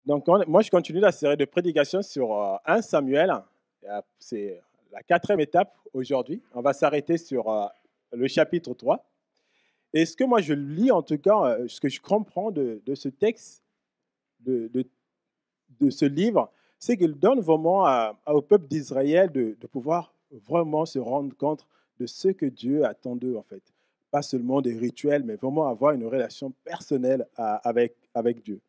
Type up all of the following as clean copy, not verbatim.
Donc, moi, je continue la série de prédications sur 1 Samuel. C'est la 4e étape aujourd'hui. On va s'arrêter sur le chapitre 3. Et ce que moi, je lis, en tout cas, ce que je comprends de ce texte, de ce livre, c'est qu'il donne vraiment au peuple d'Israël de pouvoir vraiment se rendre compte de ce que Dieu attend d'eux, en fait. Pas seulement des rituels, mais vraiment avoir une relation personnelle avec Dieu.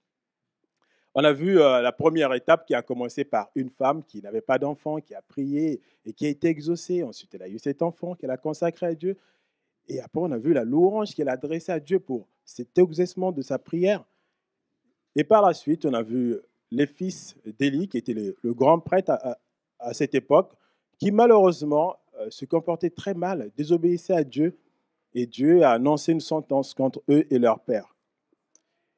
On a vu la première étape qui a commencé par une femme qui n'avait pas d'enfant, qui a prié et qui a été exaucée. Ensuite, elle a eu cet enfant qu'elle a consacré à Dieu. Et après, on a vu la louange qu'elle a adressée à Dieu pour cet exaucement de sa prière. Et par la suite, on a vu les fils d'Élie, qui était le grand prêtre à cette époque, qui malheureusement se comportaient très mal, désobéissaient à Dieu. Et Dieu a annoncé une sentence contre eux et leur père.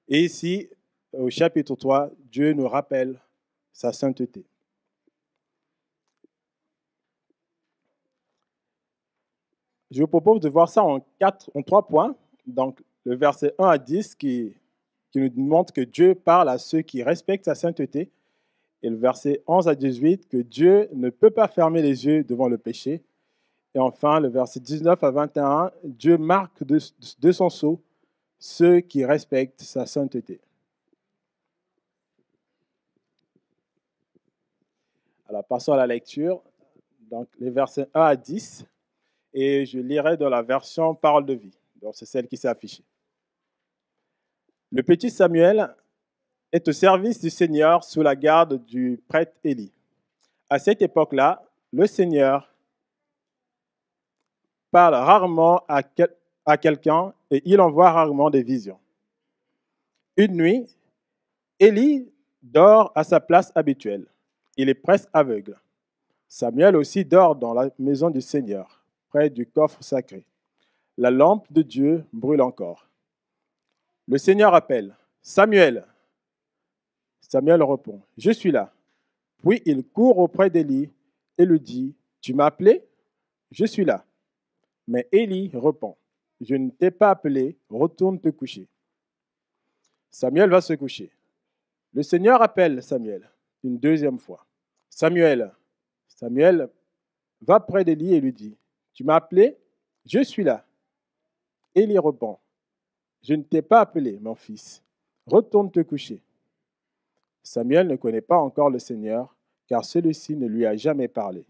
Et ici, au chapitre 3, Dieu nous rappelle sa sainteté. Je vous propose de voir ça en 3 points. Donc, le verset 1 à 10 qui nous montre que Dieu parle à ceux qui respectent sa sainteté. Et le verset 11 à 18, que Dieu ne peut pas fermer les yeux devant le péché. Et enfin, le verset 19 à 21, Dieu marque de son sceau ceux qui respectent sa sainteté. Alors, passons à la lecture. Donc, les versets 1 à 10. Et je lirai dans la version Parole de vie. Donc, c'est celle qui s'est affichée. Le petit Samuel est au service du Seigneur sous la garde du prêtre Élie. À cette époque-là, le Seigneur parle rarement à quelqu'un et il envoie rarement des visions. Une nuit, Élie dort à sa place habituelle. Il est presque aveugle. Samuel aussi dort dans la maison du Seigneur, près du coffre sacré. La lampe de Dieu brûle encore. Le Seigneur appelle « Samuel !» Samuel répond « Je suis là ». Puis il court auprès d'Élie et lui dit « Tu m'as appelé ? Je suis là ». Mais Élie répond « Je ne t'ai pas appelé, retourne te coucher ». Samuel va se coucher. Le Seigneur appelle Samuel une deuxième fois. « Samuel !» Samuel va près d'Élie et lui dit « Tu m'as appelé ? Je suis là ». Élie répond « Je ne t'ai pas appelé, mon fils. Retourne te coucher. » Samuel ne connaît pas encore le Seigneur, car celui-ci ne lui a jamais parlé.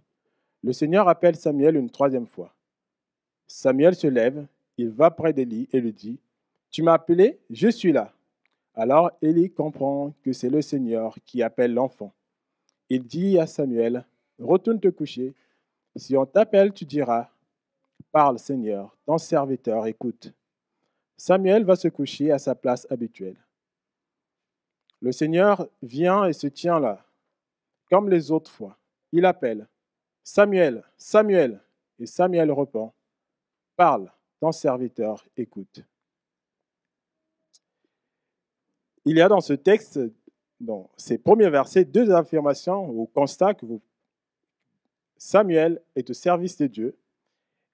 Le Seigneur appelle Samuel une troisième fois. Samuel se lève, il va près d'Élie et lui dit « Tu m'as appelé ? Je suis là. » Alors Élie comprend que c'est le Seigneur qui appelle l'enfant. Il dit à Samuel « Retourne te coucher. Si on t'appelle, tu diras « Parle, Seigneur, ton serviteur écoute. » Samuel va se coucher à sa place habituelle. Le Seigneur vient et se tient là, comme les autres fois. Il appelle « Samuel, Samuel !» Et Samuel répond « Parle, ton serviteur écoute. » Il y a dans ce texte, dans ces premiers versets, deux affirmations ou constats que Samuel est au service de Dieu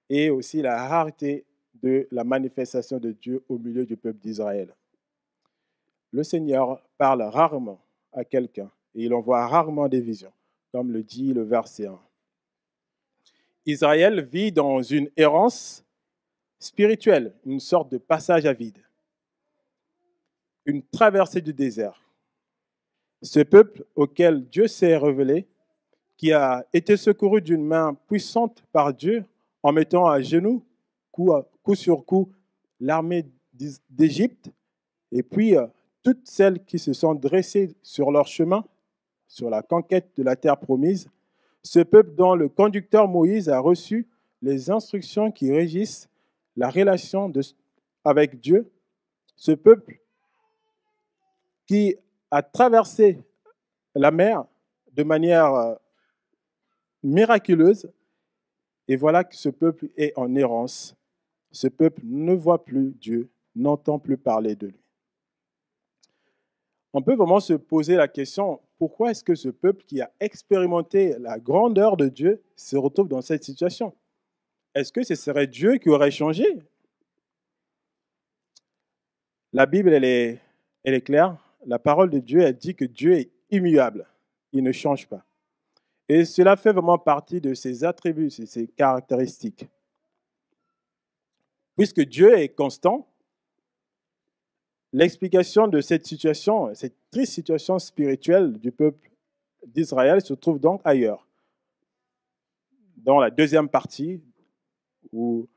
et aussi la rareté de la manifestation de Dieu au milieu du peuple d'Israël. Le Seigneur parle rarement à quelqu'un et il envoie rarement des visions, comme le dit le verset 1. Israël vit dans une errance spirituelle, une sorte de passage à vide, une traversée du désert. Ce peuple auquel Dieu s'est révélé, qui a été secouru d'une main puissante par Dieu en mettant à genoux, coup sur coup, l'armée d'Égypte, et puis toutes celles qui se sont dressées sur leur chemin, sur la conquête de la terre promise, ce peuple dont le conducteur Moïse a reçu les instructions qui régissent la relation avec Dieu, ce peuple qui a traversé la mer de manière miraculeuse, et voilà que ce peuple est en errance. Ce peuple ne voit plus Dieu, n'entend plus parler de lui. On peut vraiment se poser la question, pourquoi est-ce que ce peuple qui a expérimenté la grandeur de Dieu se retrouve dans cette situation? Est-ce que ce serait Dieu qui aurait changé? La Bible, elle est claire. la parole de Dieu, elle dit que Dieu est immuable. Il ne change pas. Et cela fait vraiment partie de ses attributs, de ses caractéristiques. Puisque Dieu est constant, l'explication de cette situation, cette triste situation spirituelle du peuple d'Israël se trouve donc ailleurs. Dans la deuxième partie, où,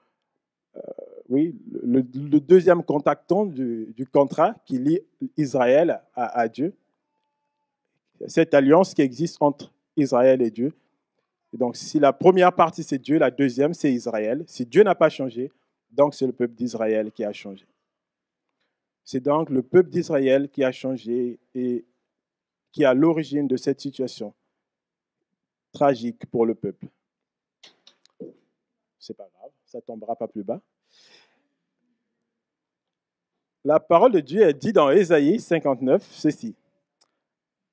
oui, le deuxième contactant du contrat qui lie Israël à Dieu, cette alliance qui existe entre Israël et Dieu. Et donc, si la première partie, c'est Dieu, la deuxième, c'est Israël. Si Dieu n'a pas changé, donc c'est le peuple d'Israël qui a changé. C'est donc le peuple d'Israël qui a changé et qui est à l'origine de cette situation tragique pour le peuple. C'est pas grave, ça tombera pas plus bas. La parole de Dieu est dit dans Ésaïe 59 ceci.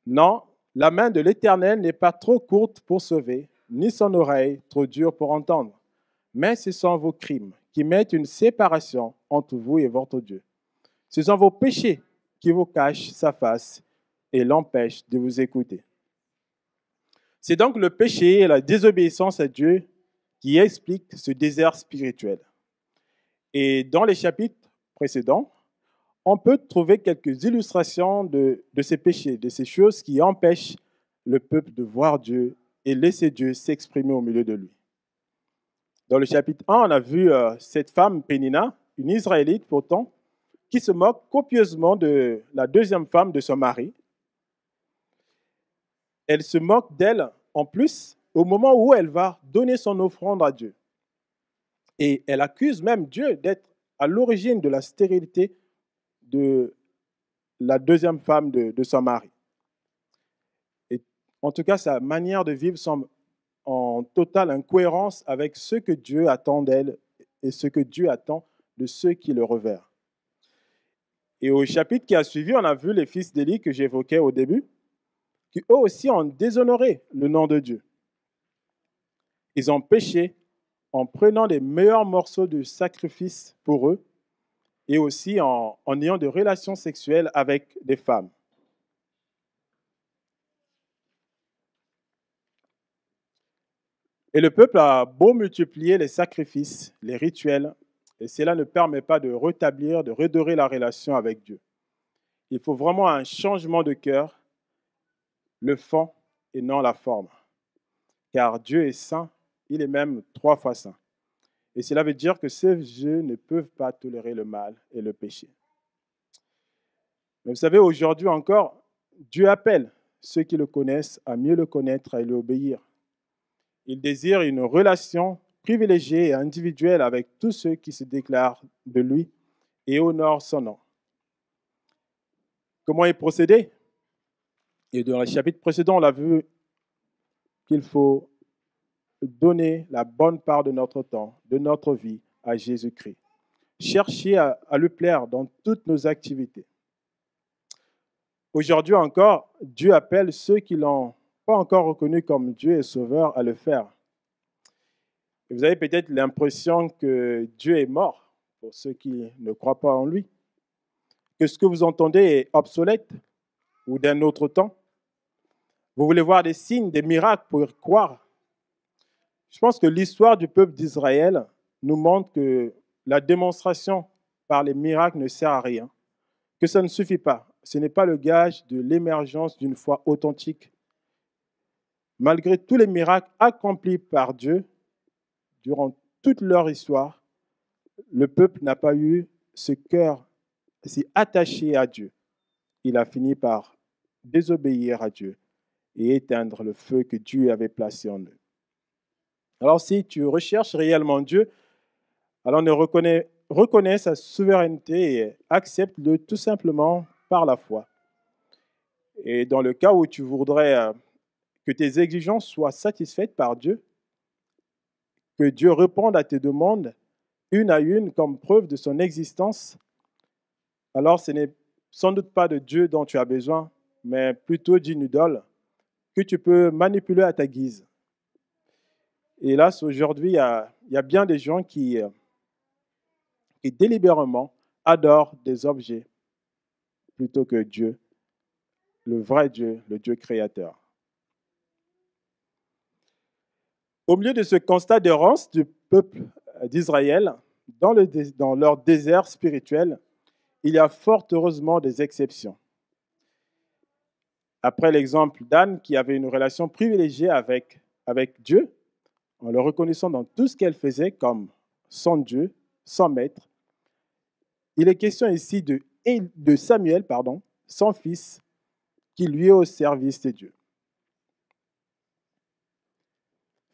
Non, la main de l'Éternel n'est pas trop courte pour sauver, ni son oreille trop dure pour entendre. Mais ce sont vos crimes qui mettent une séparation entre vous et votre Dieu. Ce sont vos péchés qui vous cachent sa face et l'empêchent de vous écouter. C'est donc le péché et la désobéissance à Dieu qui expliquent ce désert spirituel. Et dans les chapitres précédents, on peut trouver quelques illustrations de ces péchés, de ces choses qui empêchent le peuple de voir Dieu et laisser Dieu s'exprimer au milieu de lui. Dans le chapitre 1, on a vu cette femme Pénina, une Israélite pourtant, qui se moque copieusement de la deuxième femme de son mari. Elle se moque d'elle en plus au moment où elle va donner son offrande à Dieu. Et elle accuse même Dieu d'être à l'origine de la stérilité de la deuxième femme de son mari. Et en tout cas, sa manière de vivre semble en totale incohérence avec ce que Dieu attend d'elle et ce que Dieu attend de ceux qui le reverrent. Et au chapitre qui a suivi, on a vu les fils d'Élie que j'évoquais au début, qui eux aussi ont déshonoré le nom de Dieu. Ils ont péché en prenant les meilleurs morceaux de sacrifice pour eux et aussi en ayant des relations sexuelles avec des femmes. Et le peuple a beau multiplier les sacrifices, les rituels, et cela ne permet pas de rétablir, de redorer la relation avec Dieu. Il faut vraiment un changement de cœur, le fond et non la forme. Car Dieu est saint, il est même 3 fois saint. Et cela veut dire que ces yeux ne peuvent pas tolérer le mal et le péché. Mais vous savez, aujourd'hui encore, Dieu appelle ceux qui le connaissent à mieux le connaître et lui obéir. Il désire une relation privilégiée et individuelle avec tous ceux qui se déclarent de lui et honorent son nom. Comment y procéder? Et dans le chapitre précédent, on l'a vu qu'il faut donner la bonne part de notre temps, de notre vie à Jésus-Christ. Chercher à lui plaire dans toutes nos activités. Aujourd'hui encore, Dieu appelle ceux qui ne l'ont pas encore reconnu comme Dieu et Sauveur à le faire. Et vous avez peut-être l'impression que Dieu est mort pour ceux qui ne croient pas en lui, que ce que vous entendez est obsolète ou d'un autre temps. Vous voulez voir des signes, des miracles pour y croire. Je pense que l'histoire du peuple d'Israël nous montre que la démonstration par les miracles ne sert à rien, que ça ne suffit pas. Ce n'est pas le gage de l'émergence d'une foi authentique. Malgré tous les miracles accomplis par Dieu durant toute leur histoire, le peuple n'a pas eu ce cœur si attaché à Dieu. Il a fini par désobéir à Dieu et éteindre le feu que Dieu avait placé en eux. Alors si tu recherches réellement Dieu, alors reconnais sa souveraineté et accepte-le tout simplement par la foi. Et dans le cas où tu voudrais que tes exigences soient satisfaites par Dieu, que Dieu réponde à tes demandes une à une comme preuve de son existence, alors ce n'est sans doute pas de Dieu dont tu as besoin, mais plutôt d'une idole que tu peux manipuler à ta guise. Et hélas, aujourd'hui, il y a bien des gens qui délibérément adorent des objets plutôt que Dieu le vrai Dieu, le Dieu créateur. Au milieu de ce constat d'errance du peuple d'Israël, dans leur désert spirituel, il y a fort heureusement des exceptions. Après l'exemple d'Anne qui avait une relation privilégiée avec Dieu, en le reconnaissant dans tout ce qu'elle faisait comme son Dieu, son maître, il est question ici de Samuel, son fils, qui lui est au service de Dieu.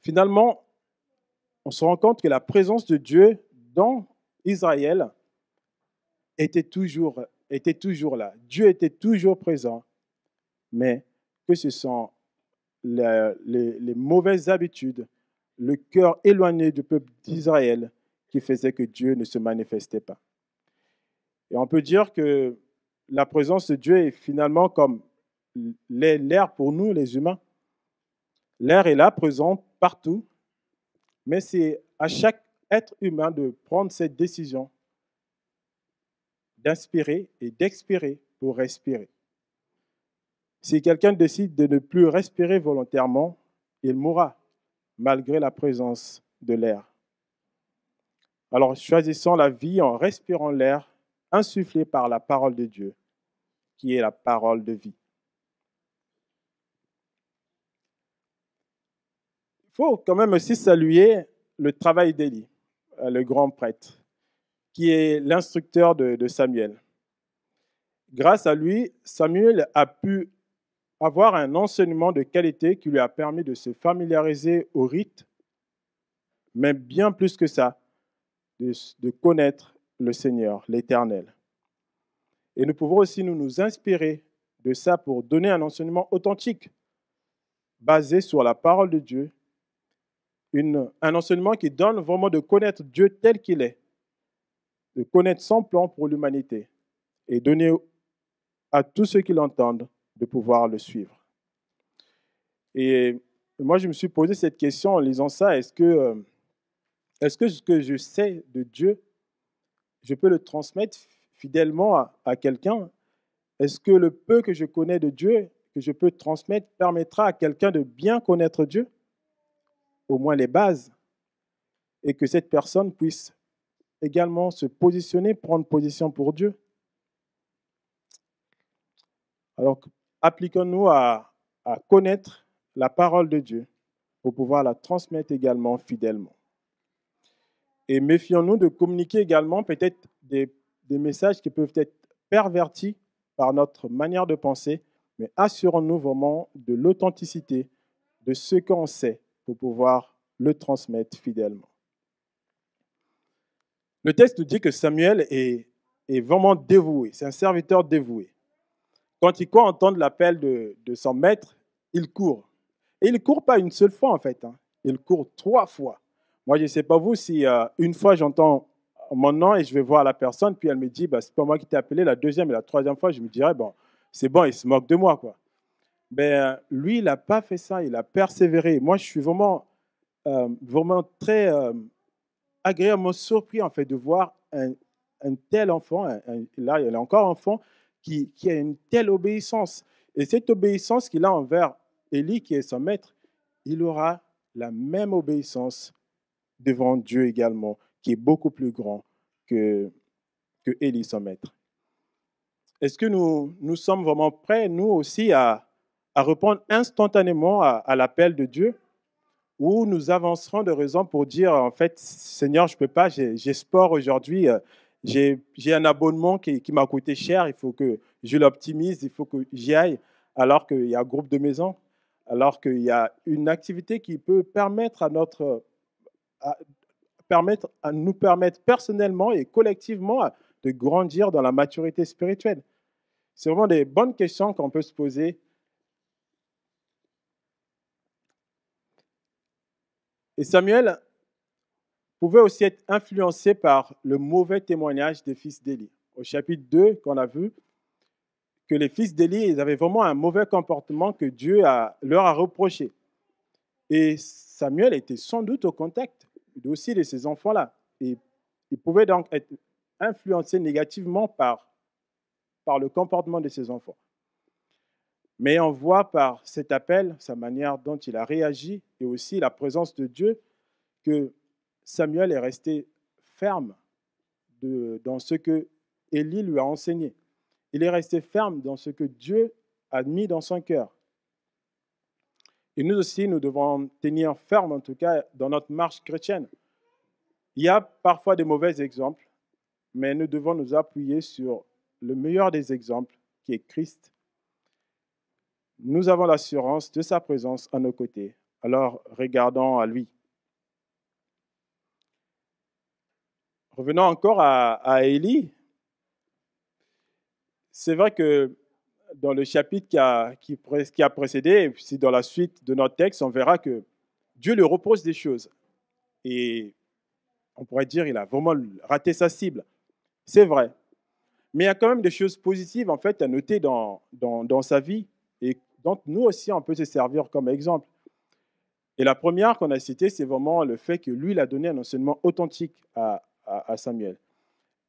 Finalement, on se rend compte que la présence de Dieu dans Israël était toujours là. Dieu était toujours présent, mais que ce sont les mauvaises habitudes, le cœur éloigné du peuple d'Israël qui faisait que Dieu ne se manifestait pas. Et on peut dire que la présence de Dieu est finalement comme l'air pour nous, les humains. L'air est là, présent partout, mais c'est à chaque être humain de prendre cette décision d'inspirer et d'expirer pour respirer. Si quelqu'un décide de ne plus respirer volontairement, il mourra, malgré la présence de l'air. Alors choisissons la vie en respirant l'air insufflé par la parole de Dieu, qui est la parole de vie. Il faut quand même aussi saluer le travail d'Élie, le grand prêtre, qui est l'instructeur de Samuel. Grâce à lui, Samuel a pu avoir un enseignement de qualité qui lui a permis de se familiariser au rite, mais bien plus que ça, de connaître le Seigneur, l'Éternel. Et nous pouvons aussi nous inspirer de ça pour donner un enseignement authentique, basé sur la parole de Dieu, un enseignement qui donne vraiment de connaître Dieu tel qu'il est, de connaître son plan pour l'humanité et donner à tous ceux qui l'entendent de pouvoir le suivre. Et moi, je me suis posé cette question en lisant ça, est-ce que ce que je sais de Dieu, je peux le transmettre fidèlement à quelqu'un? Est-ce que le peu que je connais de Dieu, que je peux transmettre, permettra à quelqu'un de bien connaître Dieu? Au moins les bases, et que cette personne puisse également se positionner, prendre position pour Dieu. Alors, appliquons-nous à connaître la parole de Dieu pour pouvoir la transmettre également fidèlement. Et méfions-nous de communiquer également peut-être des messages qui peuvent être pervertis par notre manière de penser, mais assurons-nous vraiment de l'authenticité de ce qu'on sait pour pouvoir le transmettre fidèlement. Le texte dit que Samuel est vraiment dévoué, c'est un serviteur dévoué. Quand il croit entendre l'appel de son maître, il court. Et il ne court pas une seule fois en fait, il court 3 fois. Moi, je ne sais pas vous, si une fois j'entends mon nom et je vais voir la personne, puis elle me dit, bah, c'est pas moi qui t'ai appelé, la deuxième et la troisième fois, je me dirais, bon, c'est bon, il se moque de moi, quoi. Mais lui, il n'a pas fait ça, il a persévéré. Moi, je suis vraiment très agréablement surpris en fait de voir un tel enfant, là il est encore enfant, qui a une telle obéissance. Et cette obéissance qu'il a envers Élie, qui est son maître, il aura la même obéissance devant Dieu également, qui est beaucoup plus grand que Élie, son maître. Est-ce que nous sommes vraiment prêts, nous aussi, à répondre instantanément à l'appel de Dieu, ou nous avancerons de raison pour dire, en fait, Seigneur, je ne peux pas, j'ai sport aujourd'hui, j'ai un abonnement qui m'a coûté cher, il faut que je l'optimise, il faut que j'y aille, alors qu'il y a un groupe de maison, alors qu'il y a une activité qui peut permettre nous permettre personnellement et collectivement de grandir dans la maturité spirituelle. C'est vraiment des bonnes questions qu'on peut se poser. Et Samuel pouvait aussi être influencé par le mauvais témoignage des fils d'Élie. Au chapitre 2, qu'on a vu que les fils d'Élie, ils avaient vraiment un mauvais comportement que Dieu leur a reproché. Et Samuel était sans doute au contact aussi de ces enfants-là. Et il pouvait donc être influencé négativement par le comportement de ces enfants. Mais on voit par cet appel, sa manière dont il a réagi et aussi la présence de Dieu, que Samuel est resté ferme dans ce que Élie lui a enseigné. Il est resté ferme dans ce que Dieu a mis dans son cœur. Et nous aussi, nous devons tenir ferme, en tout cas, dans notre marche chrétienne. Il y a parfois des mauvais exemples, mais nous devons nous appuyer sur le meilleur des exemples, qui est Christ. Nous avons l'assurance de sa présence à nos côtés. Alors, regardons à lui. Revenons encore à Élie. C'est vrai que dans le chapitre qui a précédé, si dans la suite de notre texte, on verra que Dieu lui repose des choses. Et on pourrait dire qu'il a vraiment raté sa cible. C'est vrai. Mais il y a quand même des choses positives en fait, à noter dans sa vie. Et donc, nous aussi, on peut se servir comme exemple. Et la première qu'on a citée, c'est vraiment le fait que lui, il a donné un enseignement authentique à Samuel.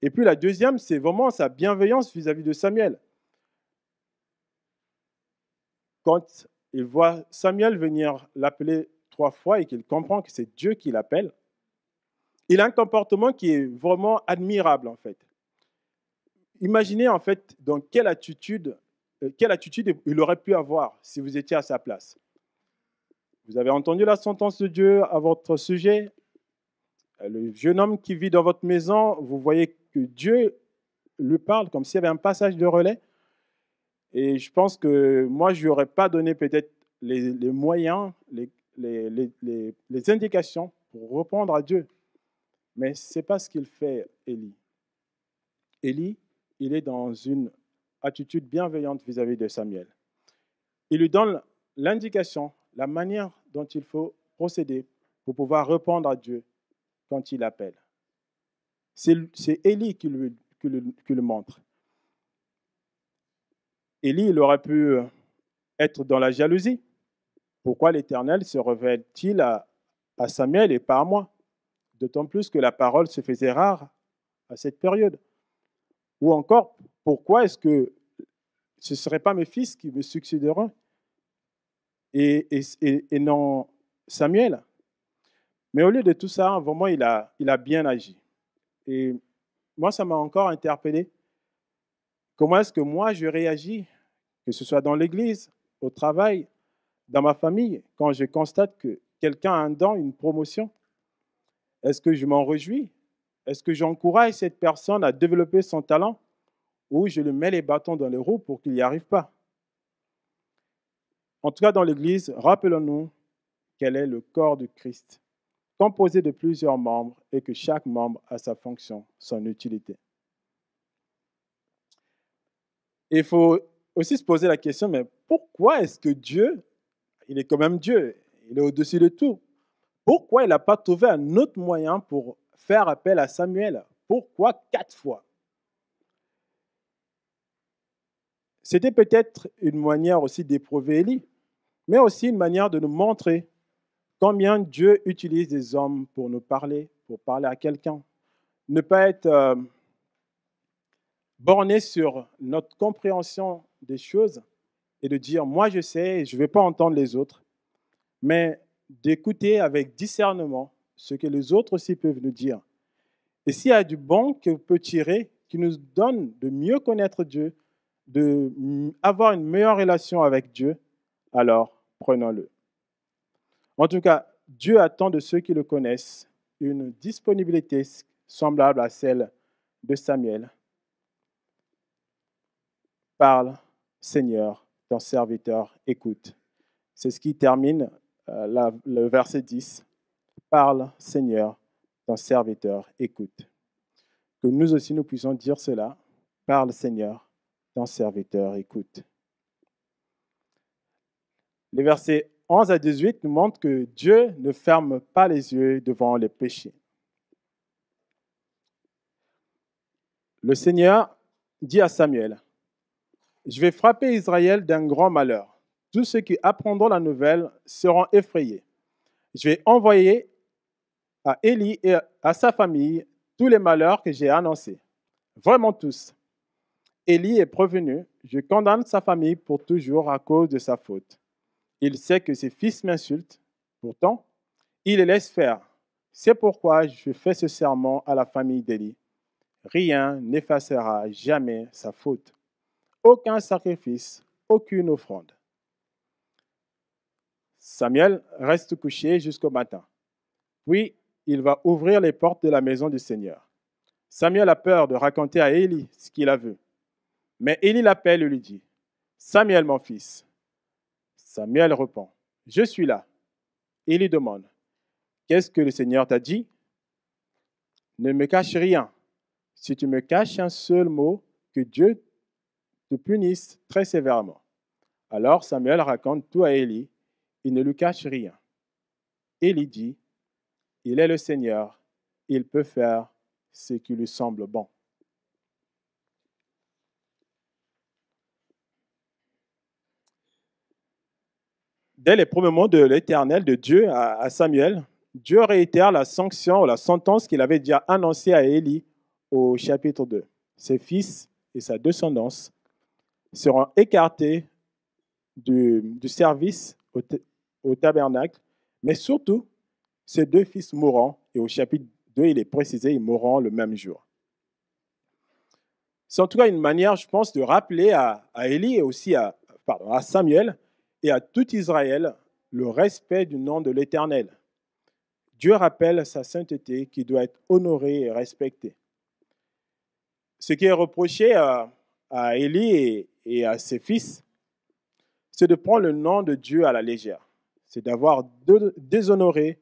Et puis la deuxième, c'est vraiment sa bienveillance vis-à-vis de Samuel. Quand il voit Samuel venir l'appeler 3 fois et qu'il comprend que c'est Dieu qui l'appelle, il a un comportement qui est vraiment admirable en fait. Imaginez en fait dans quelle attitude il aurait pu avoir si vous étiez à sa place. Vous avez entendu la sentence de Dieu à votre sujet. Le jeune homme qui vit dans votre maison, vous voyez que Dieu lui parle comme s'il y avait un passage de relais. Et je pense que moi, je lui aurais pas donné peut-être les moyens, les indications pour répondre à Dieu. Mais ce n'est pas ce qu'il fait, Élie. Élie, il est dans une attitude bienveillante vis-à-vis de Samuel. Il lui donne l'indication, la manière dont il faut procéder pour pouvoir répondre à Dieu quand il appelle. C'est Élie qui le montre. Élie, il aurait pu être dans la jalousie. Pourquoi l'Éternel se révèle-t-il à Samuel et pas à moi? D'autant plus que la parole se faisait rare à cette période. Ou encore, pourquoi est-ce que ce ne seraient pas mes fils qui me succéderont et non Samuel? Mais au lieu de tout ça, vraiment, il a bien agi. Et moi, ça m'a encore interpellé. Comment est-ce que moi, je réagis, que ce soit dans l'église, au travail, dans ma famille, quand je constate que quelqu'un a un don, une promotion? Est-ce que je m'en réjouis? Est-ce que j'encourage cette personne à développer son talent ou je lui mets les bâtons dans les roues pour qu'il n'y arrive pas? En tout cas, dans l'Église, rappelons-nous quel est le corps de Christ, composé de plusieurs membres et que chaque membre a sa fonction, son utilité. Et il faut aussi se poser la question, mais pourquoi est-ce que Dieu, il est quand même Dieu, il est au-dessus de tout, pourquoi il n'a pas trouvé un autre moyen pour faire appel à Samuel? Pourquoi 4 fois? C'était peut-être une manière aussi d'éprouver Élie, mais aussi une manière de nous montrer combien Dieu utilise des hommes pour nous parler, pour parler à quelqu'un. Ne pas être borné sur notre compréhension des choses et de dire, moi je sais, je ne vais pas entendre les autres, mais d'écouter avec discernement ce que les autres aussi peuvent nous dire. Et s'il y a du bon qu'on peut tirer, qui nous donne de mieux connaître Dieu, d'avoir une meilleure relation avec Dieu, alors prenons-le. En tout cas, Dieu attend de ceux qui le connaissent une disponibilité semblable à celle de Samuel. Parle, Seigneur, ton serviteur écoute. C'est ce qui termine le verset 10. Parle, Seigneur, ton serviteur écoute. Que nous aussi nous puissions dire cela. Parle, Seigneur, ton serviteur écoute. Les versets 11 à 18 nous montrent que Dieu ne ferme pas les yeux devant les péchés. Le Seigneur dit à Samuel, « Je vais frapper Israël d'un grand malheur. Tous ceux qui apprendront la nouvelle seront effrayés. Je vais envoyer à Élie et à sa famille tous les malheurs que j'ai annoncés. Vraiment tous. » Élie est prévenu je condamne sa famille pour toujours à cause de sa faute. Il sait que ses fils m'insultent. Pourtant, il les laisse faire. C'est pourquoi je fais ce serment à la famille d'Élie. Rien n'effacera jamais sa faute. Aucun sacrifice, aucune offrande. Samuel reste couché jusqu'au matin. Puis, il va ouvrir les portes de la maison du Seigneur. Samuel a peur de raconter à Élie ce qu'il a vu. Mais Élie l'appelle et lui dit, « Samuel, mon fils. » Samuel répond, « Je suis là. » Élie demande, « Qu'est-ce que le Seigneur t'a dit? Ne me cache rien. Si tu me caches un seul mot, que Dieu te punisse très sévèrement. » Alors Samuel raconte tout à Élie. Il ne lui cache rien. Élie dit, « Il est le Seigneur. Il peut faire ce qui lui semble bon. » Dès les premiers mots de l'Éternel, de Dieu à Samuel, Dieu réitère la sanction ou la sentence qu'il avait déjà annoncée à Élie au chapitre 2. Ses fils et sa descendance seront écartés du service au tabernacle, mais surtout, ses deux fils mourront, et au chapitre 2, il est précisé, ils mourront le même jour. C'est en tout cas une manière, je pense, de rappeler à Élie et aussi à Samuel et à tout Israël le respect du nom de l'Éternel. Dieu rappelle sa sainteté qui doit être honorée et respectée. Ce qui est reproché à Élie et à ses fils, c'est de prendre le nom de Dieu à la légère. C'est d'avoir déshonoré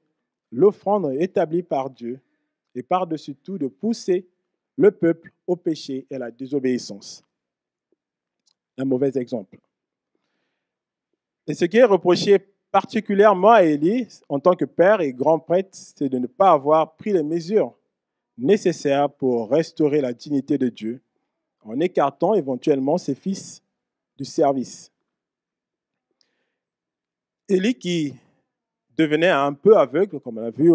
l'offrande établie par Dieu et par-dessus tout de pousser le peuple au péché et à la désobéissance. Un mauvais exemple. Et ce qui est reproché particulièrement à Élie, en tant que père et grand prêtre, c'est de ne pas avoir pris les mesures nécessaires pour restaurer la dignité de Dieu, en écartant éventuellement ses fils du service. Élie qui devenait un peu aveugle, comme on a vu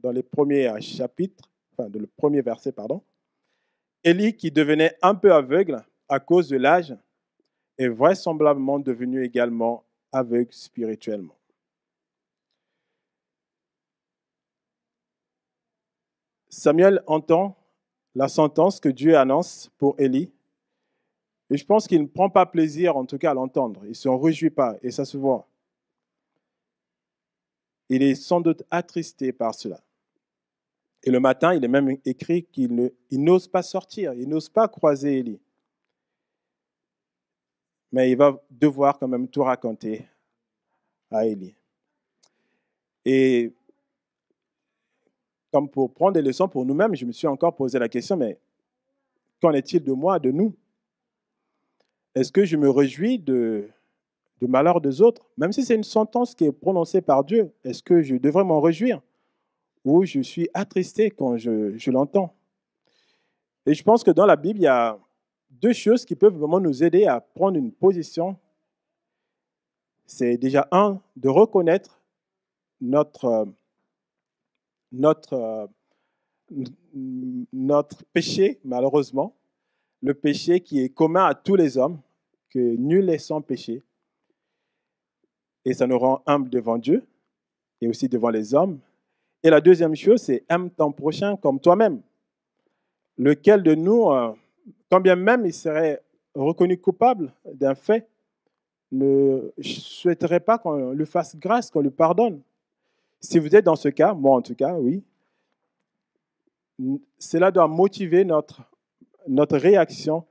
dans les premiers chapitres, enfin, dans le premier verset, pardon. Élie qui devenait un peu aveugle à cause de l'âge est vraisemblablement devenu également aveugle spirituellement. Samuel entend la sentence que Dieu annonce pour Élie, et je pense qu'il ne prend pas plaisir, en tout cas, à l'entendre. Il ne s'en réjouit pas, et ça se voit. Il est sans doute attristé par cela. Et le matin, il est même écrit qu'il n'ose pas sortir, il n'ose pas croiser Élie. Mais il va devoir quand même tout raconter à Élie. Et comme pour prendre des leçons pour nous-mêmes, je me suis encore posé la question, mais qu'en est-il de moi, de nous? Est-ce que je me réjouis du malheur des autres, même si c'est une sentence qui est prononcée par Dieu? Est-ce que je devrais m'en réjouir? Ou je suis attristé quand je l'entends? Et je pense que dans la Bible, il y a deux choses qui peuvent vraiment nous aider à prendre une position. C'est déjà de reconnaître notre péché, malheureusement, le péché qui est commun à tous les hommes, que nul n'est sans péché. Et ça nous rend humbles devant Dieu et aussi devant les hommes. Et la deuxième chose, c'est aime ton prochain comme toi-même. Lequel de nous, quand bien même il serait reconnu coupable d'un fait, ne souhaiterait pas qu'on lui fasse grâce, qu'on lui pardonne. Si vous êtes dans ce cas, moi en tout cas, oui, cela doit motiver notre réaction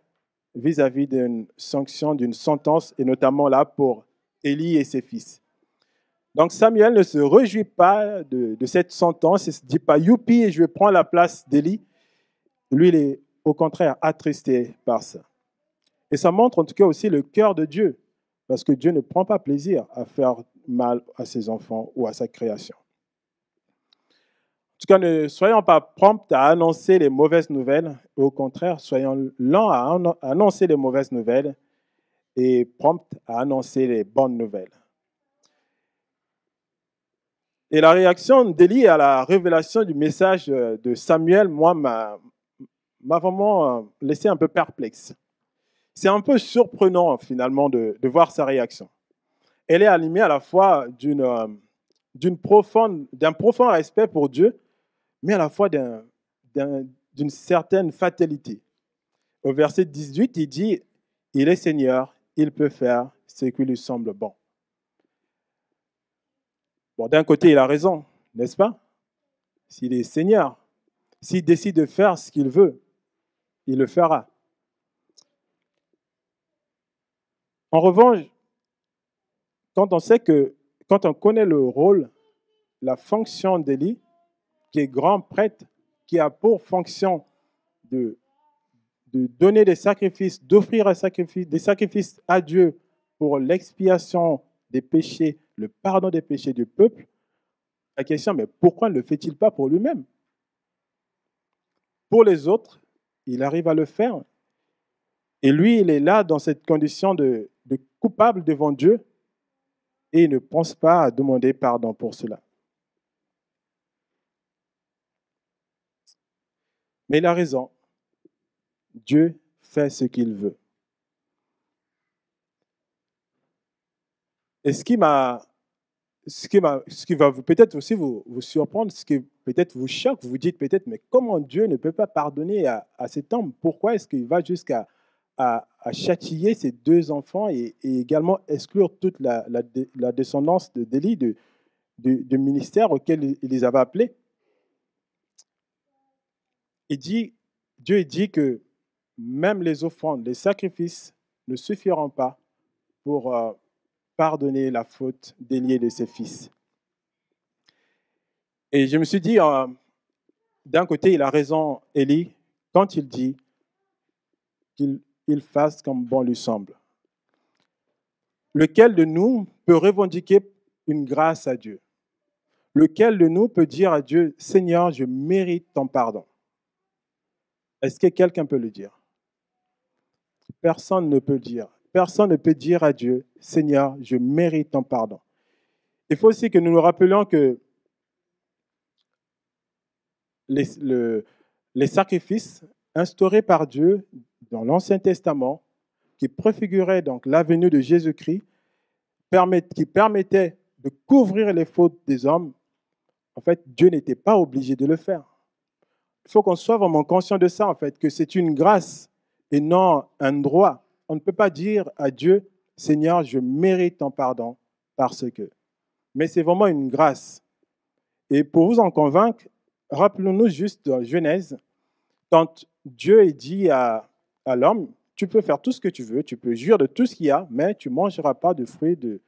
vis-à-vis d'une sanction, d'une sentence, et notamment là pour Élie et ses fils. Donc Samuel ne se réjouit pas de cette sentence, il ne se dit pas « youpi, je vais prendre la place d'Élie ». Lui, il est au contraire attristé par ça. Et ça montre en tout cas aussi le cœur de Dieu, parce que Dieu ne prend pas plaisir à faire mal à ses enfants ou à sa création. En tout cas, ne soyons pas prompts à annoncer les mauvaises nouvelles, au contraire, soyons lents à annoncer les mauvaises nouvelles et prompts à annoncer les bonnes nouvelles. Et la réaction d'Élie à la révélation du message de Samuel, moi, m'a vraiment laissé un peu perplexe. c'est un peu surprenant finalement de voir sa réaction. Elle est animée à la fois d'un profond respect pour Dieu, mais à la fois d'une certaine fatalité. Au verset 18, il dit, « Il est Seigneur, il peut faire ce qui lui semble bon. » Bon, d'un côté, il a raison, n'est-ce pas? S'il est Seigneur, s'il décide de faire ce qu'il veut, il le fera. En revanche, quand on connaît le rôle, la fonction d'Élie, qui est grand prêtre, qui a pour fonction de donner des sacrifices, d'offrir des sacrifices à Dieu pour l'expiation des péchés, le pardon des péchés du peuple, la question, mais pourquoi ne le fait-il pas pour lui-même? Pour les autres, il arrive à le faire. Et lui, il est là dans cette condition de coupable devant Dieu et il ne pense pas à demander pardon pour cela. Mais il a raison. Dieu fait ce qu'il veut. Et ce qui va peut-être aussi vous surprendre, ce qui peut-être vous choque, vous vous dites peut-être, mais comment Dieu ne peut pas pardonner à cet homme? Pourquoi est-ce qu'il va jusqu'à châtier ses deux enfants et également exclure toute la descendance d'Élie du ministère auquel il les avait appelés? Dieu dit que même les offrandes, les sacrifices ne suffiront pas pour pardonner la faute d'Élie et de ses fils. Et je me suis dit, d'un côté, il a raison, Élie, quand il dit qu'il fasse comme bon lui semble. Lequel de nous peut revendiquer une grâce à Dieu? Lequel de nous peut dire à Dieu, Seigneur, je mérite ton pardon? Est-ce que quelqu'un peut le dire? Personne ne peut le dire. Personne ne peut dire à Dieu, Seigneur, je mérite ton pardon. Il faut aussi que nous nous rappelions que les sacrifices instaurés par Dieu dans l'Ancien Testament, qui préfiguraient donc la venue de Jésus-Christ, qui permettaient de couvrir les fautes des hommes, en fait, Dieu n'était pas obligé de le faire. Il faut qu'on soit vraiment conscient de ça, en fait, que c'est une grâce et non un droit. On ne peut pas dire à Dieu, Seigneur, je mérite ton pardon parce que. Mais c'est vraiment une grâce. Et pour vous en convaincre, rappelons-nous juste dans Genèse, quand Dieu dit à l'homme, tu peux faire tout ce que tu veux, tu peux jurer de tout ce qu'il y a, mais tu ne mangeras pas de fruits de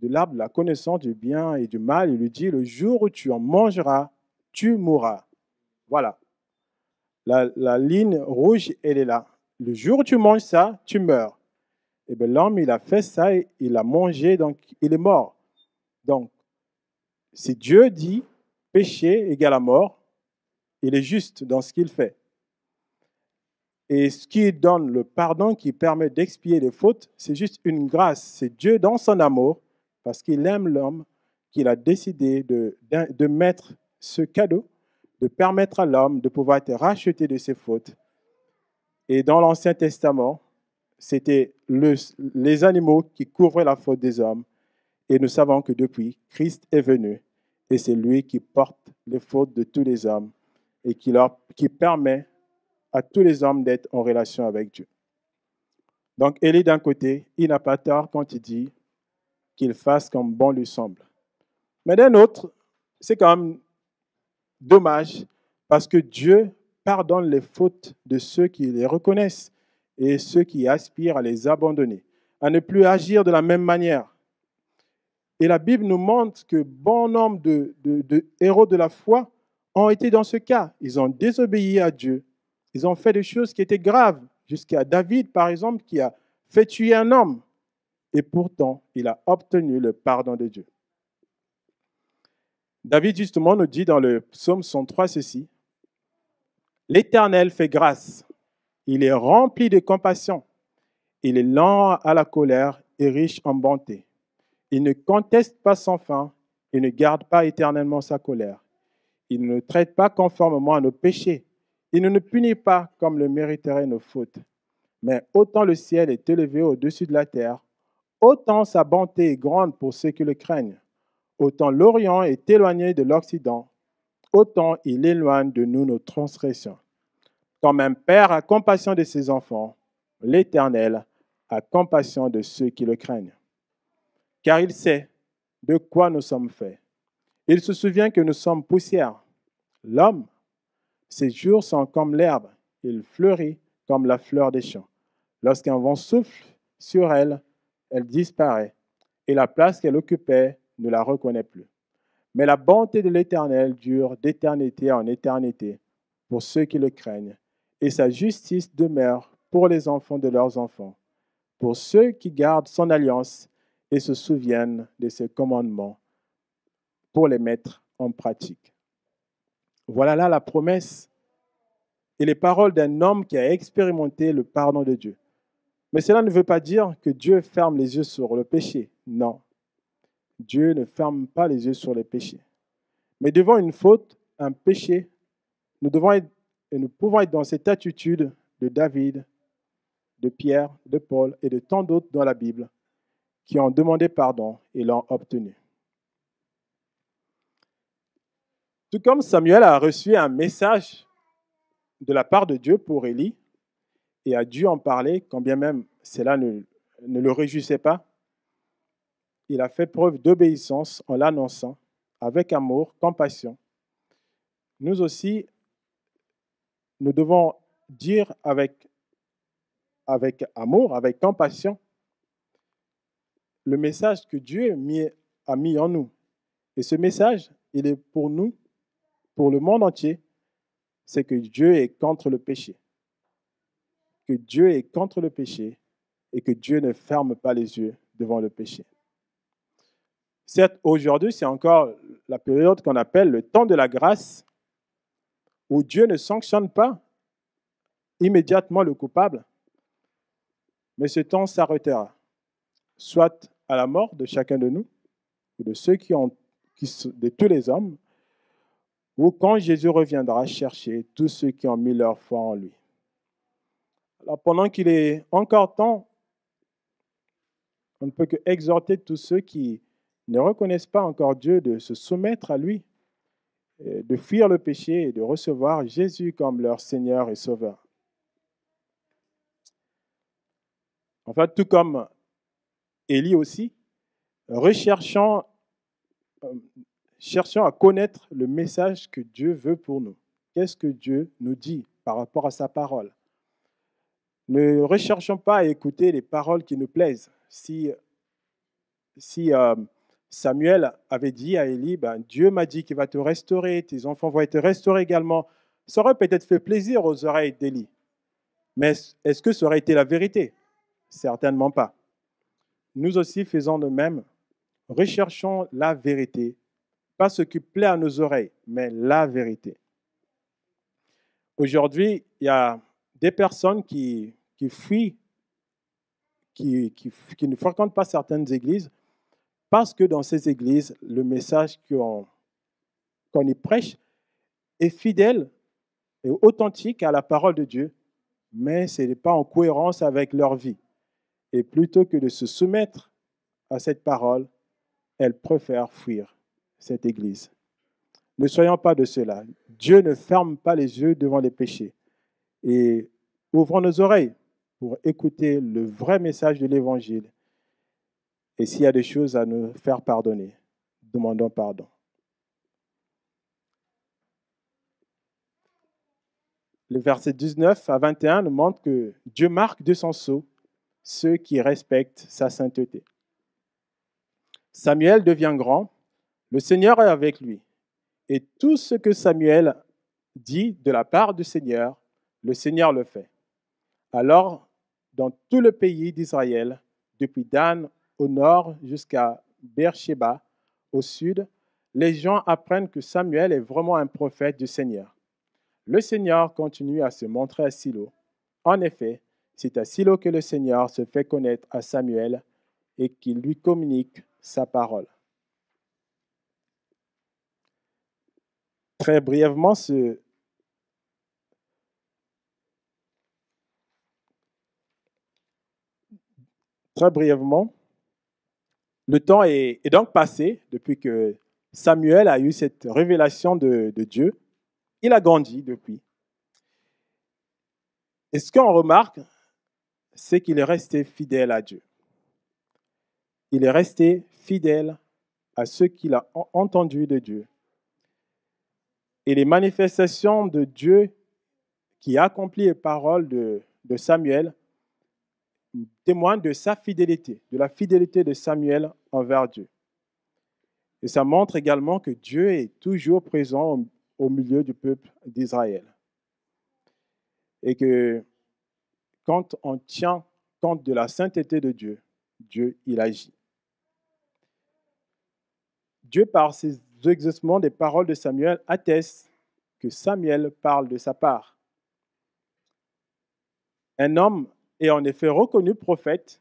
l'arbre de la connaissance du bien et du mal. Il lui dit, le jour où tu en mangeras, tu mourras. Voilà. La ligne rouge, elle est là. Le jour où tu manges ça, tu meurs. Et bien l'homme, il a fait ça, il a mangé, donc il est mort. Donc, si Dieu dit péché égale à mort, il est juste dans ce qu'il fait. Et ce qui donne le pardon qui permet d'expier les fautes, c'est juste une grâce. C'est Dieu dans son amour, parce qu'il aime l'homme, qu'il a décidé de mettre ce cadeau, de permettre à l'homme de pouvoir être racheté de ses fautes. Et dans l'Ancien Testament, c'était les animaux qui couvraient la faute des hommes. Et nous savons que depuis, Christ est venu et c'est lui qui porte les fautes de tous les hommes et qui permet à tous les hommes d'être en relation avec Dieu. Donc, Élie, d'un côté, il n'a pas tort quand il dit qu'il fasse comme bon lui semble. Mais d'un autre, c'est quand même dommage parce que Dieu pardonne les fautes de ceux qui les reconnaissent et ceux qui aspirent à les abandonner, à ne plus agir de la même manière. Et la Bible nous montre que bon nombre de héros de la foi ont été dans ce cas. Ils ont désobéi à Dieu. Ils ont fait des choses qui étaient graves, jusqu'à David, par exemple, qui a fait tuer un homme. Et pourtant, il a obtenu le pardon de Dieu. David, justement, nous dit dans le psaume 103 ceci, « L'Éternel fait grâce, il est rempli de compassion, il est lent à la colère et riche en bonté. Il ne conteste pas sans fin et ne garde pas éternellement sa colère. Il ne traite pas conformément à nos péchés. Il ne nous punit pas comme le mériteraient nos fautes. Mais autant le ciel est élevé au-dessus de la terre, autant sa bonté est grande pour ceux qui le craignent. Autant l'Orient est éloigné de l'Occident, autant il éloigne de nous nos transgressions. Comme un père a compassion de ses enfants, l'Éternel a compassion de ceux qui le craignent. Car il sait de quoi nous sommes faits. Il se souvient que nous sommes poussière. L'homme, ses jours sont comme l'herbe, il fleurit comme la fleur des champs. Lorsqu'un vent souffle sur elle, elle disparaît, et la place qu'elle occupait ne la reconnaît plus. Mais la bonté de l'Éternel dure d'éternité en éternité pour ceux qui le craignent, et sa justice demeure pour les enfants de leurs enfants, pour ceux qui gardent son alliance et se souviennent de ses commandements, pour les mettre en pratique. Voilà là la promesse et les paroles d'un homme qui a expérimenté le pardon de Dieu. Mais cela ne veut pas dire que Dieu ferme les yeux sur le péché. Non, Dieu ne ferme pas les yeux sur les péchés. Mais devant une faute, un péché, nous pouvons être dans cette attitude de David, de Pierre, de Paul et de tant d'autres dans la Bible qui ont demandé pardon et l'ont obtenu. Tout comme Samuel a reçu un message de la part de Dieu pour Élie et a dû en parler, quand bien même cela ne le réjouissait pas, il a fait preuve d'obéissance en l'annonçant avec amour, compassion. Nous aussi, nous devons dire avec amour, avec compassion, le message que Dieu a mis en nous. Et ce message, il est pour nous, pour le monde entier, c'est que Dieu est contre le péché. Que Dieu est contre le péché et que Dieu ne ferme pas les yeux devant le péché. Certes, aujourd'hui, c'est encore la période qu'on appelle le temps de la grâce, où Dieu ne sanctionne pas immédiatement le coupable, mais ce temps s'arrêtera, soit à la mort de chacun de nous, ou de ceux de tous les hommes, ou quand Jésus reviendra chercher tous ceux qui ont mis leur foi en lui. Alors, pendant qu'il est encore temps, on ne peut que exhorter tous ceux qui ne reconnaissent pas encore Dieu de se soumettre à lui, de fuir le péché et de recevoir Jésus comme leur Seigneur et Sauveur. En fait, tout comme Élie aussi, cherchons à connaître le message que Dieu veut pour nous. Qu'est-ce que Dieu nous dit par rapport à sa parole? Ne recherchons pas à écouter les paroles qui nous plaisent. Si Samuel avait dit à Élie, Dieu m'a dit qu'il va te restaurer, tes enfants vont être restaurés également, ça aurait peut-être fait plaisir aux oreilles d'Élie. Mais est-ce que ça aurait été la vérité? Certainement pas. Nous aussi faisons de même. Recherchons la vérité, pas ce qui plaît à nos oreilles, mais la vérité. Aujourd'hui, il y a des personnes qui fuient, qui ne fréquentent pas certaines églises, parce que dans ces églises, le message qu'on y prêche est fidèle et authentique à la parole de Dieu, mais ce n'est pas en cohérence avec leur vie. Et plutôt que de se soumettre à cette parole, elles préfèrent fuir cette église. Ne soyons pas de cela. Dieu ne ferme pas les yeux devant les péchés. Et ouvrons nos oreilles pour écouter le vrai message de l'Évangile. Et s'il y a des choses à nous faire pardonner, demandons pardon. Le verset 19 à 21 nous montre que Dieu marque de son sceau ceux qui respectent sa sainteté. Samuel devient grand, le Seigneur est avec lui. Et tout ce que Samuel dit de la part du Seigneur, le Seigneur le fait. Alors, dans tout le pays d'Israël, depuis Dan au nord jusqu'à Beersheba au sud, les gens apprennent que Samuel est vraiment un prophète du Seigneur. Le Seigneur continue à se montrer à Silo. En effet, c'est à Silo que le Seigneur se fait connaître à Samuel et qu'il lui communique sa parole. Très brièvement, très brièvement, le temps est donc passé depuis que Samuel a eu cette révélation de Dieu. Il a grandi depuis. Et ce qu'on remarque, c'est qu'il est resté fidèle à Dieu. Il est resté fidèle à ce qu'il a entendu de Dieu. Et les manifestations de Dieu qui accomplit les paroles de Samuel témoignent de sa fidélité, de la fidélité de Samuel envers Dieu. Et ça montre également que Dieu est toujours présent au milieu du peuple d'Israël. Et que quand on tient compte de la sainteté de Dieu, Dieu, il agit. Dieu, par ses exaucements des paroles de Samuel, atteste que Samuel parle de sa part. Un homme est en effet reconnu prophète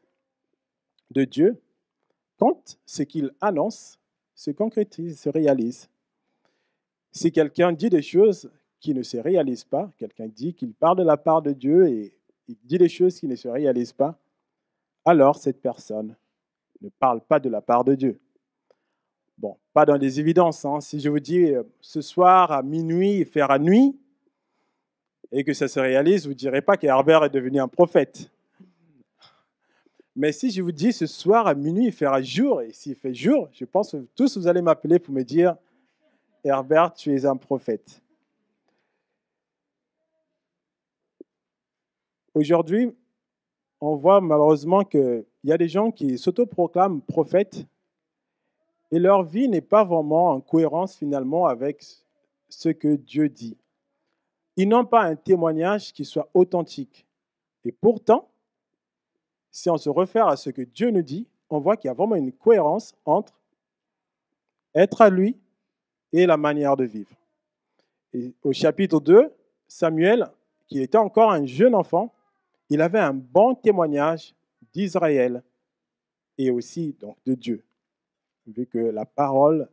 de Dieu quand ce qu'il annonce se concrétise, se réalise. Si quelqu'un dit des choses qui ne se réalisent pas, quelqu'un dit qu'il parle de la part de Dieu et il dit des choses qui ne se réalisent pas, alors cette personne ne parle pas de la part de Dieu. Bon, pas dans les évidences. Si je vous dis ce soir à minuit, il fera nuit, et que ça se réalise, vous ne direz pas qu'Herbert est devenu un prophète. Mais si je vous dis ce soir à minuit, il fera jour, et s'il fait jour, je pense que tous vous allez m'appeler pour me dire Herbert, tu es un prophète. Aujourd'hui, on voit malheureusement qu'il y a des gens qui s'autoproclament prophètes et leur vie n'est pas vraiment en cohérence finalement avec ce que Dieu dit. Ils n'ont pas un témoignage qui soit authentique. Et pourtant, si on se réfère à ce que Dieu nous dit, on voit qu'il y a vraiment une cohérence entre être à lui et la manière de vivre. Et au chapitre 2, Samuel, qui était encore un jeune enfant, il avait un bon témoignage d'Israël et aussi donc, de Dieu. Vu que la parole,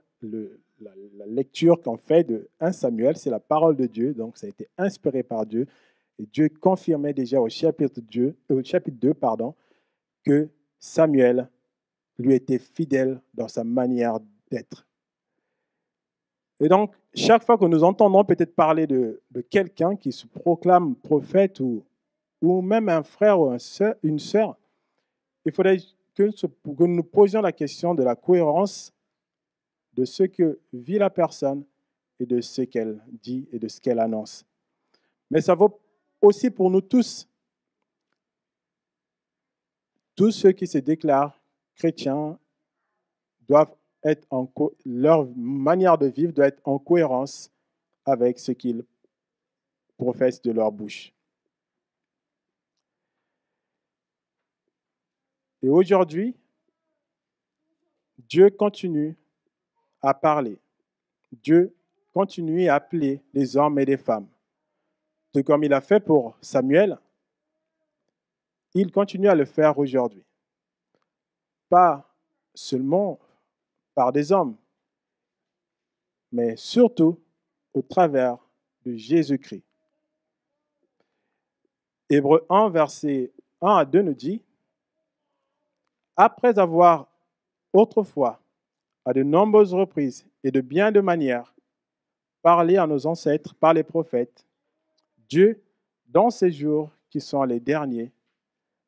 la lecture qu'on fait de 1 Samuel, c'est la parole de Dieu, donc ça a été inspiré par Dieu. Et Dieu confirmait déjà au chapitre 2, que Samuel lui était fidèle dans sa manière d'être. Et donc, chaque fois que nous entendons peut-être parler de quelqu'un qui se proclame prophète ou même un frère ou une sœur, il faudrait que nous nous posions la question de la cohérence de ce que vit la personne et de ce qu'elle dit et de ce qu'elle annonce. Mais ça vaut aussi pour nous tous. Tous ceux qui se déclarent chrétiens doivent être leur manière de vivre doit être en cohérence avec ce qu'ils professent de leur bouche. Et aujourd'hui, Dieu continue à parler. Dieu continue à appeler les hommes et les femmes. Tout comme il a fait pour Samuel, il continue à le faire aujourd'hui. Pas seulement par des hommes, mais surtout au travers de Jésus-Christ. Hébreux 1, versets 1 à 2 nous dit, après avoir autrefois, à de nombreuses reprises et de bien de manières, parlé à nos ancêtres par les prophètes, Dieu, dans ces jours qui sont les derniers,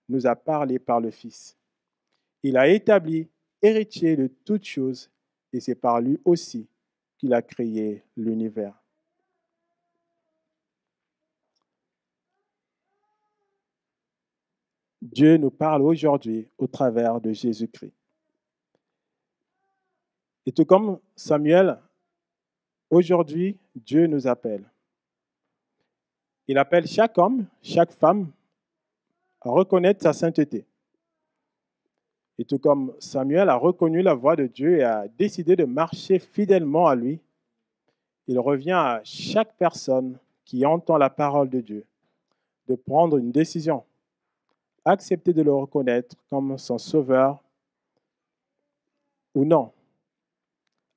nous a parlé par le Fils. Il a établi héritier de toutes choses et c'est par lui aussi qu'il a créé l'univers. Dieu nous parle aujourd'hui au travers de Jésus-Christ. Et tout comme Samuel, aujourd'hui, Dieu nous appelle. Il appelle chaque homme, chaque femme à reconnaître sa sainteté. Et tout comme Samuel a reconnu la voix de Dieu et a décidé de marcher fidèlement à lui, il revient à chaque personne qui entend la parole de Dieu de prendre une décision, accepter de le reconnaître comme son sauveur ou non,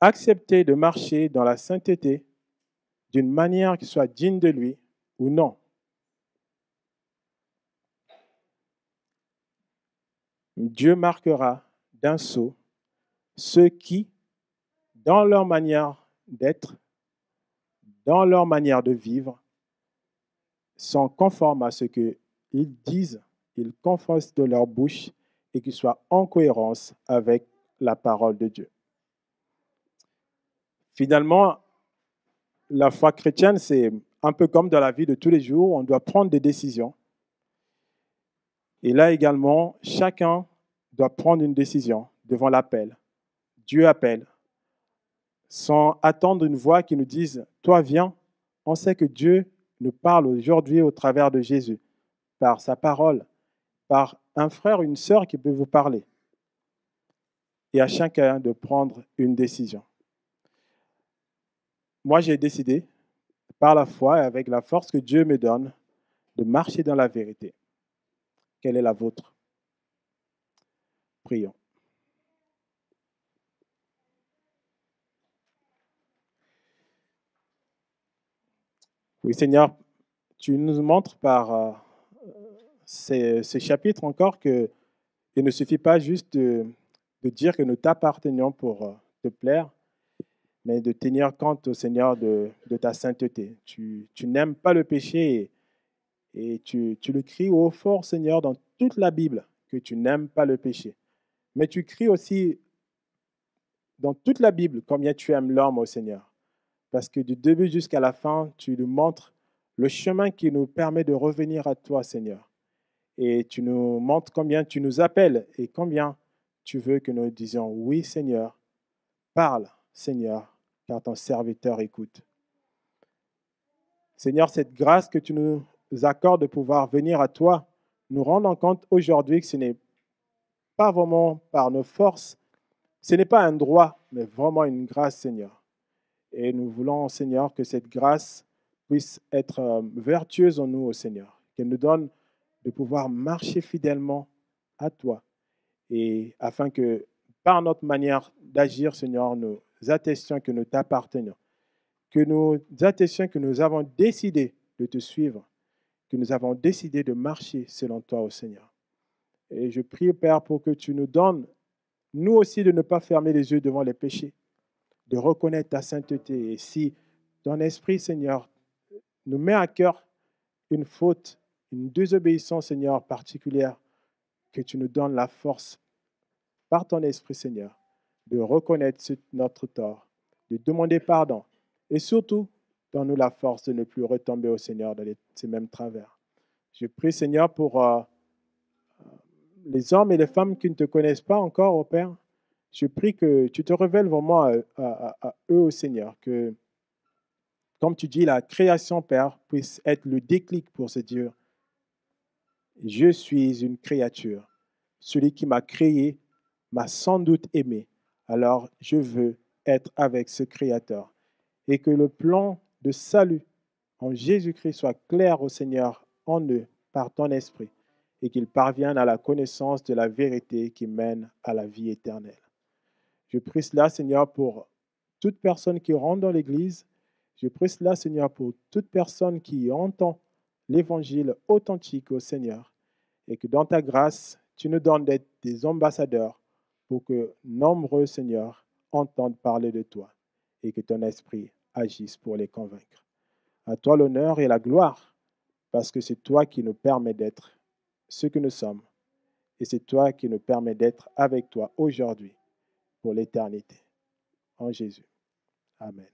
accepter de marcher dans la sainteté d'une manière qui soit digne de lui ou non. Dieu marquera d'un sceau ceux qui, dans leur manière d'être, dans leur manière de vivre, sont conformes à ce qu'ils disent, ils confessent de leur bouche et qu'ils soient en cohérence avec la parole de Dieu. Finalement, la foi chrétienne, c'est un peu comme dans la vie de tous les jours, on doit prendre des décisions. Et là également, chacun doit prendre une décision devant l'appel. Dieu appelle, sans attendre une voix qui nous dise « Toi, viens ». On sait que Dieu nous parle aujourd'hui au travers de Jésus, par sa parole, par un frère, une sœur qui peut vous parler. Et à chacun de prendre une décision. Moi, j'ai décidé, par la foi et avec la force que Dieu me donne, de marcher dans la vérité. Quelle est la vôtre? Prions. Oui, Seigneur, tu nous montres par ces chapitres encore qu'il ne suffit pas juste de dire que nous t'appartenons pour te plaire, mais de tenir compte, au Seigneur, de ta sainteté. Tu n'aimes pas le péché et tu le cries au fort, Seigneur, dans toute la Bible, que tu n'aimes pas le péché. Mais tu cries aussi dans toute la Bible combien tu aimes l'homme, au Seigneur. Parce que du début jusqu'à la fin, tu nous montres le chemin qui nous permet de revenir à toi, Seigneur. Et tu nous montres combien tu nous appelles et combien tu veux que nous disions oui, Seigneur, parle, Seigneur, car ton serviteur écoute. Seigneur, cette grâce que tu nous accordes de pouvoir venir à toi, nous rendons compte aujourd'hui que ce n'est pas vraiment par nos forces, ce n'est pas un droit, mais vraiment une grâce, Seigneur. Et nous voulons, Seigneur, que cette grâce puisse être vertueuse en nous, Seigneur, qu'elle nous donne de pouvoir marcher fidèlement à toi. Et afin que, par notre manière d'agir, Seigneur, nous attestions que nous t'appartenons, que nous attestions que nous avons décidé de te suivre, que nous avons décidé de marcher selon toi, Seigneur. Et je prie, Père, pour que tu nous donnes, nous aussi, de ne pas fermer les yeux devant les péchés, de reconnaître ta sainteté. Et si ton esprit, Seigneur, nous met à cœur une faute, une désobéissance, Seigneur, particulière, que tu nous donnes la force, par ton esprit, Seigneur, de reconnaître notre tort, de demander pardon. Et surtout, donne-nous la force de ne plus retomber au Seigneur dans ces mêmes travers. Je prie, Seigneur, pour les hommes et les femmes qui ne te connaissent pas encore, ô Père. Je prie que tu te révèles vraiment à eux, au Seigneur, que, comme tu dis, la création, Père, puisse être le déclic pour se dire, je suis une créature. Celui qui m'a créé m'a sans doute aimé. Alors, je veux être avec ce Créateur. Et que le plan de salut en Jésus-Christ soit clair au Seigneur en eux par ton esprit et qu'ils parviennent à la connaissance de la vérité qui mène à la vie éternelle. Je prie cela, Seigneur, pour toute personne qui rentre dans l'Église. Je prie cela, Seigneur, pour toute personne qui entend l'Évangile authentique au Seigneur. Et que dans ta grâce, tu nous donnes d'être des ambassadeurs pour que nombreux, Seigneur, entendent parler de toi et que ton esprit agisse pour les convaincre. À toi l'honneur et la gloire, parce que c'est toi qui nous permets d'être ce que nous sommes. Et c'est toi qui nous permets d'être avec toi aujourd'hui pour l'éternité. En Jésus. Amen.